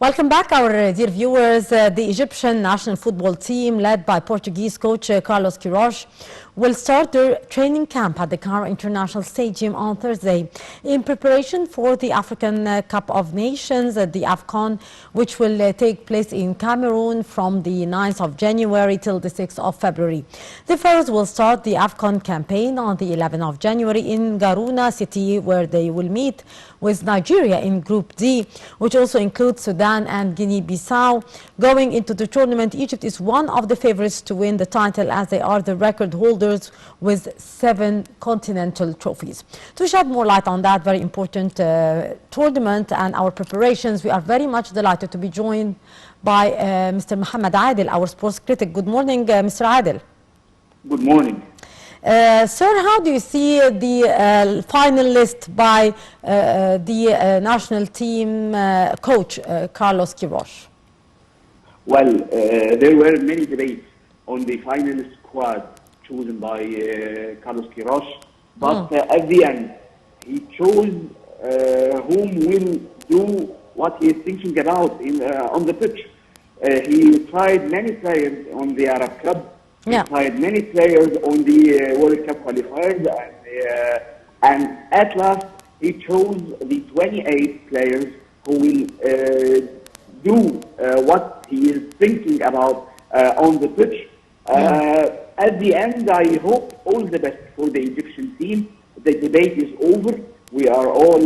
Welcome back, our dear viewers. The Egyptian national football team, led by Portuguese coach Carlos Queiroz, will start their training camp at the Cairo International Stadium on Thursday in preparation for the African Cup of Nations, the AFCON, which will take place in Cameroon from the 9th of January till the 6th of February. The Pharaohs will start the AFCON campaign on the 11th of January in Garuna city, where they will meet with Nigeria in Group D, which also includes Sudan and Guinea-Bissau. Going into the tournament, Egypt is one of the favorites to win the title, as they are the record holders with 7 continental trophies. To shed more light on that very important tournament and our preparations, we are very much delighted to be joined by Mr. Mohamed Adel, our sports critic. Good morning, Mr. Adel. Good morning. Sir, how do you see the final list by the national team coach, Carlos Queiroz? Well, there were many debates on the final squad chosen by Carlos Queiroz, but at the end, he chose whom will do what he is thinking about on the pitch. He tried many players on the Arab Cup. He tried many players on the World Cup qualifiers, and at last he chose the 28 players who will do what he is thinking about on the pitch. At the end, I hope all the best for the Egyptian team. The debate is over. We are all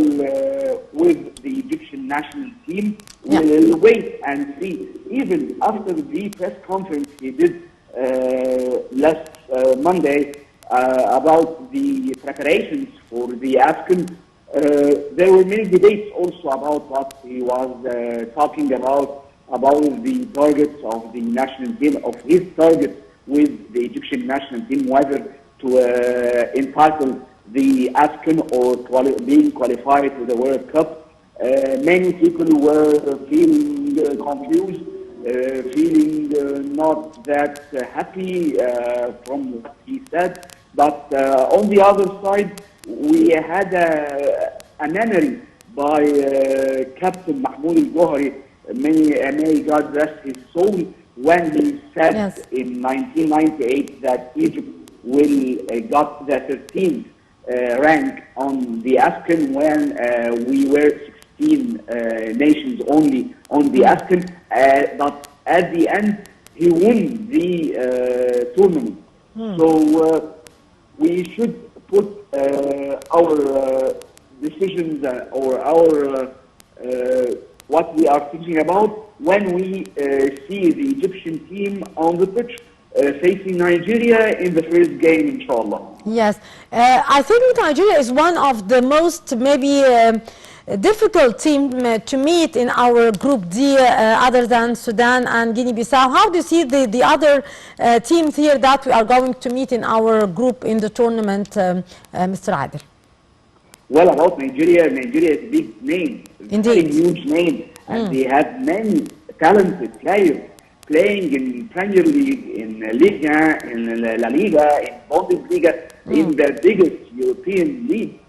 with the Egyptian national team. We'll wait and see. Even after the press conference he did last Monday about the preparations for the AFCON, there were many debates also about what he was talking about the targets of the national team, of his targets with the Egyptian national team, whether to entitle the AFCON or being qualified to the World Cup. Many people were feeling confused, feeling not that happy from what he said. But on the other side, we had a memory by Captain Mahmoud al-Gohari, may God rest his soul, when he said in 1998 that Egypt will got the 13th rank on the AFCON when we were 16 nations only on the AFCON, but at the end he won the tournament. So we should put our decisions or our what we are thinking about when we see the Egyptian team on the pitch facing Nigeria in the first game, inshallah. Yes, I think Nigeria is one of the most maybe difficult team to meet in our Group D, other than Sudan and Guinea-Bissau. How do you see the other teams here that we are going to meet in our group in the tournament, Mr. Adel? Well, about Nigeria, Nigeria is a big name, indeed, a huge name, and they have many talented players playing in Premier League, in Liga, in La Liga, in Bundesliga, in the biggest European league.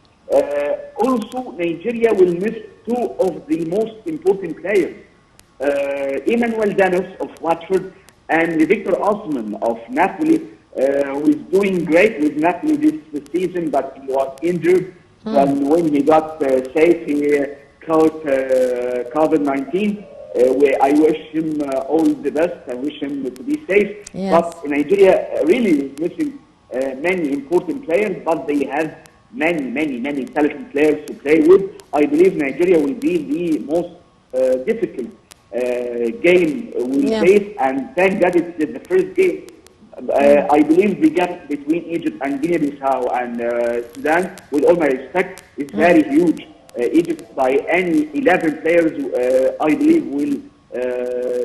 Also, Nigeria will miss 2 of the most important players, Emmanuel Dennis of Watford and Victor Osman of Napoli, who is doing great with Napoli this season, but he was injured. When he got safe, he caught COVID-19. I wish him all the best. I wish him to be safe. Yes. But Nigeria really is missing many important players, but they have many talented players to play with. I believe Nigeria will be the most difficult game we'll face, and thank God it's the first game. I believe the gap between Egypt and Guinea-Bissau and Sudan, with all my respect, is very huge. Egypt, by any 11 players, I believe will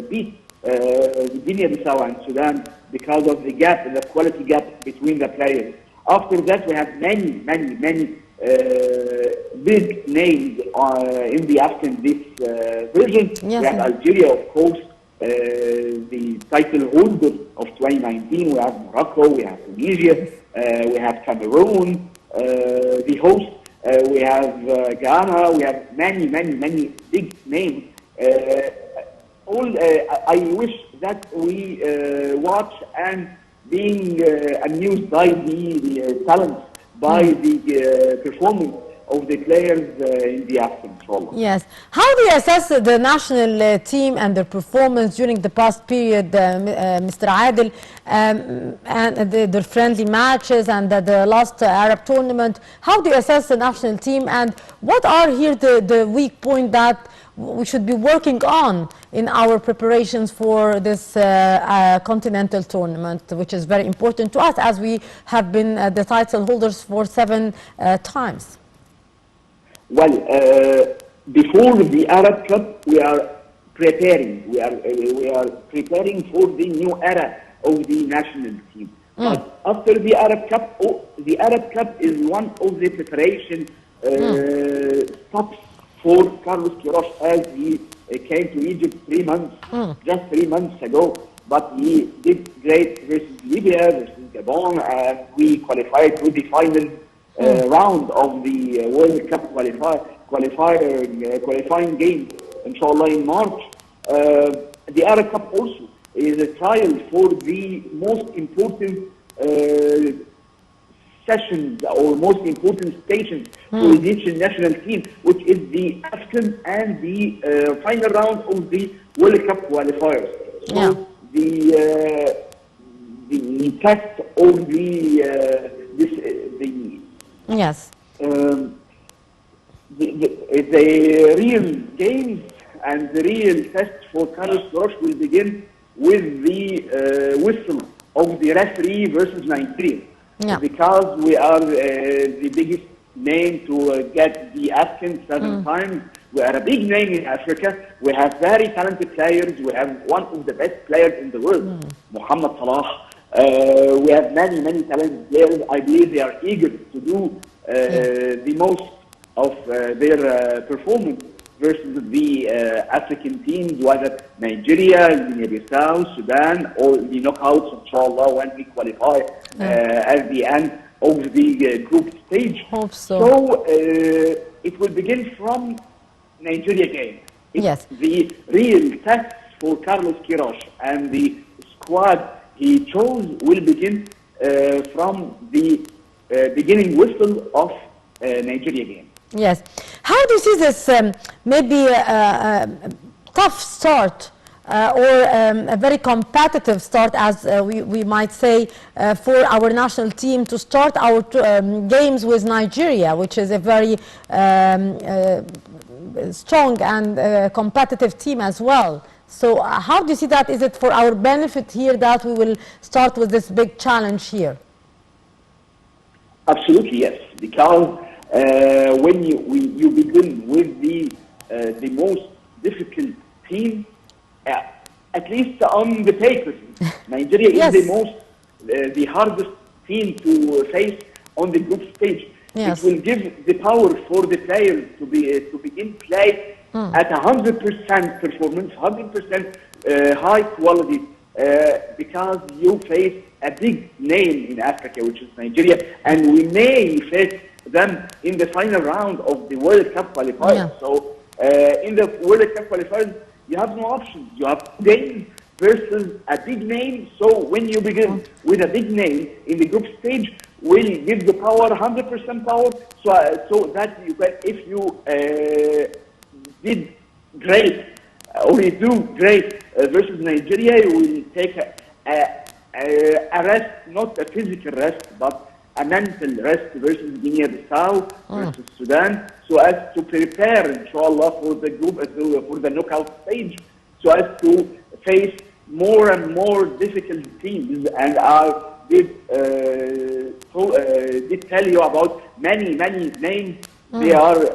beat Guinea-Bissau and Sudan because of the gap, the quality gap between the players. After that, we have many big names in the AFCON this version. Yes, we have Algeria, of course, the title holder of 2019. We have Morocco, we have Tunisia, we have Cameroon, the host. We have Ghana, we have many big names. all, I wish that we watch and being amused by the talent, by the performance of the players in the action. Yes. How do you assess the national team and their performance during the past period, Mr. Adel, and their friendly matches and the last Arab tournament? How do you assess the national team, and what are here the weak point that we should be working on in our preparations for this continental tournament, which is very important to us as we have been the title holders for 7 times? Well, before the Arab Cup, we are preparing. We are preparing for the new era of the national team. But after the Arab Cup, the Arab Cup is one of the preparation stops for Carlos Queiroz, as he came to Egypt 3 months, just 3 months ago. But he did great versus Libya, versus Gabon, and we qualified to the final round of the World Cup qualifying game, inshallah, in March. The Arab Cup also is a trial for the most important sessions or most important stations for the Egyptian national team, which is the AFCON and the final round of the World Cup qualifiers. So the test of the yes. The real games and the real test for Carlos Queiroz will begin with the whistle of the referee versus Nigeria. Because we are the biggest name to get the AFCON 7 times. We are a big name in Africa. We have very talented players. We have one of the best players in the world, Mohamed. We have many talented players. I believe they are eager to do the most of their performance versus the African teams, whether Nigeria, Guinea-Bissau, Sudan, or the knockouts, inshallah, when we qualify at the end of the group stage. Hope so. So it will begin from Nigeria game. Yes. The real test for Carlos Queiroz and the squad he chose will begin from the beginning whistle of Nigeria game. Yes. How do you see this maybe tough start or a very competitive start, as we might say, for our national team to start our games with Nigeria, which is a very strong and competitive team as well? So how do you see that? Is it for our benefit here that we will start with this big challenge here? Absolutely, yes. Because when you begin with the most difficult team, at least on the paper, Nigeria is the hardest team to face on the group stage. Yes. It will give the power for the players to begin play at 100% performance, 100% high quality, because you face a big name in Africa, which is Nigeria, and we may face them in the final round of the World Cup qualifiers. So in the World Cup qualifiers, you have no options. You have games versus a big name. So when you begin with a big name in the group stage, will give the power, 100% power, so that you can, if you did great or you do great versus Nigeria, you will take a rest, not a physical rest, but a mental rest versus Guinea-Bissau, versus Sudan, so as to prepare, inshallah, for the group, for the knockout stage, so as to face more and more difficult teams. And I did tell you about many names. They are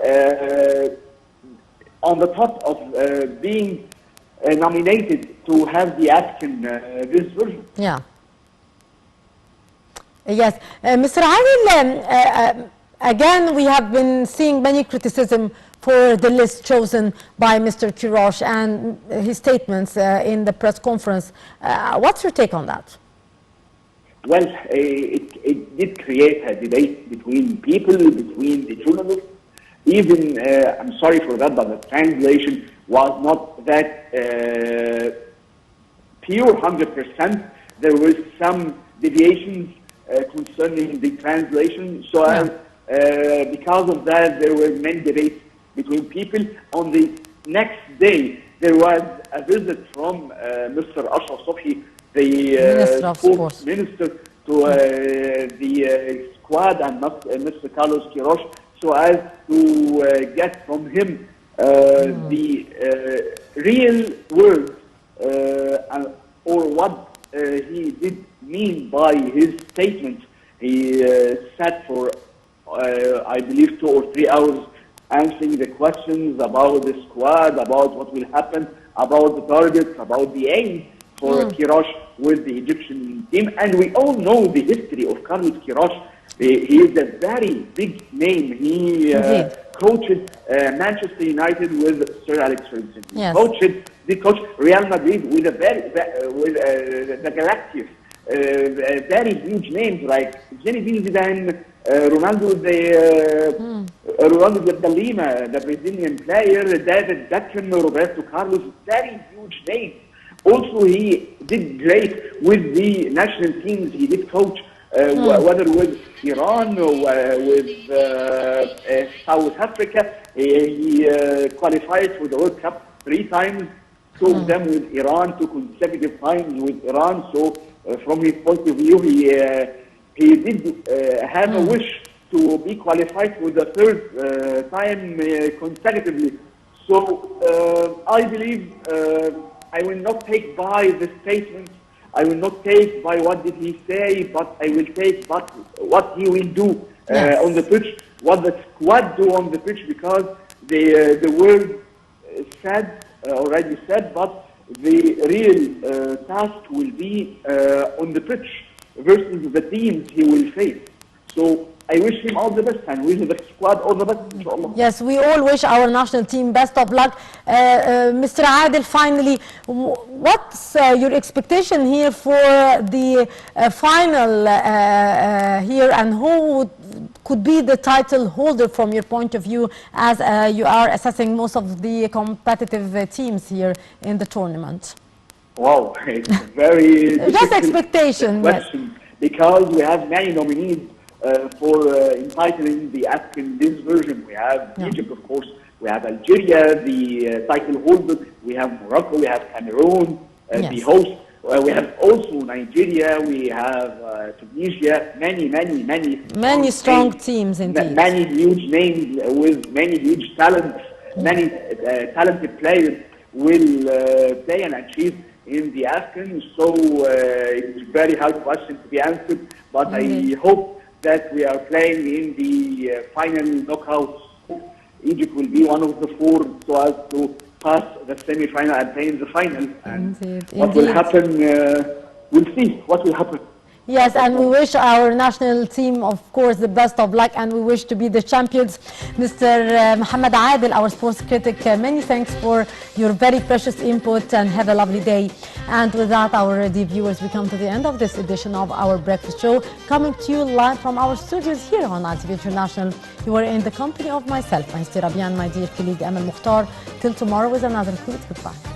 on the top of being nominated to have the AFCON this version. Yeah. Yes. Mr. Adel, again, we have been seeing many criticism for the list chosen by Mr. Queiroz and his statements in the press conference. What's your take on that? Well, it did create a debate between people, between the journalists, even, I'm sorry for that, but the translation was not that pure 100%. There were some deviations concerning the translation. So because of that, there were many debates between people. On the next day, there was a visit from Mr. Ashraf Sobhi, the sports minister, to the squad, and Mr. Carlos Queiroz, so as to get from him the real words or what he did mean by his statement. He sat for, I believe, 2 or 3 hours answering the questions about the squad, about what will happen, about the targets, about the aim for Queiroz with the Egyptian team. And we all know the history of Carlos Queiroz. He is a very big name. He coached Manchester United with Sir Alex Ferguson. He coached Real Madrid with the Galacticos. Very huge names like Zinedine Zidane, Ronaldo de Lima, the Brazilian player, David Beckham, Roberto Carlos, very huge names. Also, he did great with the national teams. He did coach, whether with Iran or with South Africa. He qualified for the World Cup 3 times, 2 of them with Iran, 2 consecutive times with Iran. So, from his point of view, he did have a wish to be qualified for the 3rd time consecutively. So, I believe I will not take by the statement. I will not take by what did he say, but I will take what he will do on the pitch, what the squad do on the pitch, because the word said, already said, but the real task will be on the pitch versus the teams he will face. So I wish him all the best, and wish the squad all the best, inshallah. Yes, we all wish our national team best of luck. Mr. Adel, finally, what's your expectation here for the final here, and who could be the title holder from your point of view, as you are assessing most of the competitive teams here in the tournament? Wow, it's very just expectation question, because we have many nominees for entitling the African this version. We have Egypt, of course. We have Algeria, the title holder. We have Morocco. We have Cameroon, the host. We have also Nigeria. We have Tunisia. Many strong teams indeed. Many huge names with many huge talents. Many talented players will play and achieve in the African. So it's a very hard question to be answered. But I hope that we are playing in the final knockouts. Egypt will be one of the 4 so as to pass the semi-final and play in the final. And what will happen, we'll see what will happen. Yes, and we wish our national team, of course, the best of luck, and we wish to be the champions. Mr. Mohamed Adel, our sports critic, many thanks for your very precious input, and have a lovely day. And with that, our dear viewers, we come to the end of this edition of our breakfast show, coming to you live from our studios here on ITV International. You are in the company of myself, my dear Rabian, my dear colleague Amal Mukhtar. Till tomorrow with another clip. Goodbye.